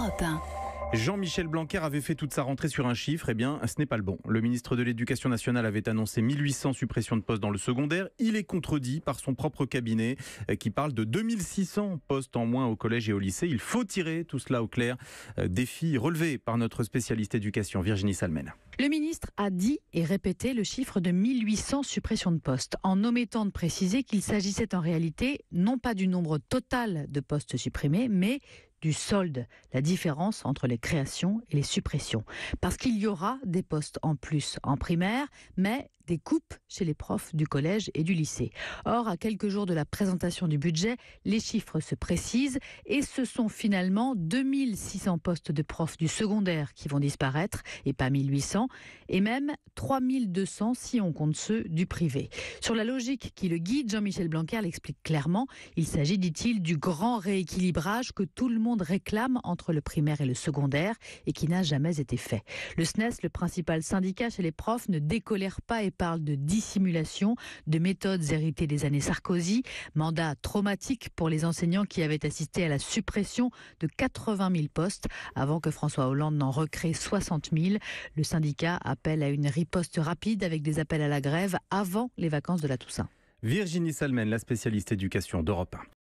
Europe 1. Jean-Michel Blanquer avait fait toute sa rentrée sur un chiffre, eh bien ce n'est pas le bon. Le ministre de l'Éducation nationale avait annoncé 1800 suppressions de postes dans le secondaire. Il est contredit par son propre cabinet qui parle de 2600 postes en moins au collège et au lycée. Il faut tirer tout cela au clair. Défi relevé par notre spécialiste éducation Virginie Salmen. Le ministre a dit et répété le chiffre de 1800 suppressions de postes, en omettant de préciser qu'il s'agissait en réalité non pas du nombre total de postes supprimés, mais du solde, la différence entre les créations et les suppressions. Parce qu'il y aura des postes en plus en primaire, mais des coupes chez les profs du collège et du lycée. Or, à quelques jours de la présentation du budget, les chiffres se précisent et ce sont finalement 2600 postes de profs du secondaire qui vont disparaître et pas 1800 et même 3200 si on compte ceux du privé. Sur la logique qui le guide, Jean-Michel Blanquer l'explique clairement. Il s'agit, dit-il, du grand rééquilibrage que tout le monde réclame entre le primaire et le secondaire et qui n'a jamais été fait. Le SNES, le principal syndicat chez les profs, ne décolère pas et parle de dissimulation, de méthodes héritées des années Sarkozy, mandat traumatique pour les enseignants qui avaient assisté à la suppression de 80 000 postes avant que François Hollande n'en recrée 60 000. Le syndicat appelle à une riposte rapide avec des appels à la grève avant les vacances de la Toussaint. Virginie Salmen, la spécialiste éducation d'Europe 1.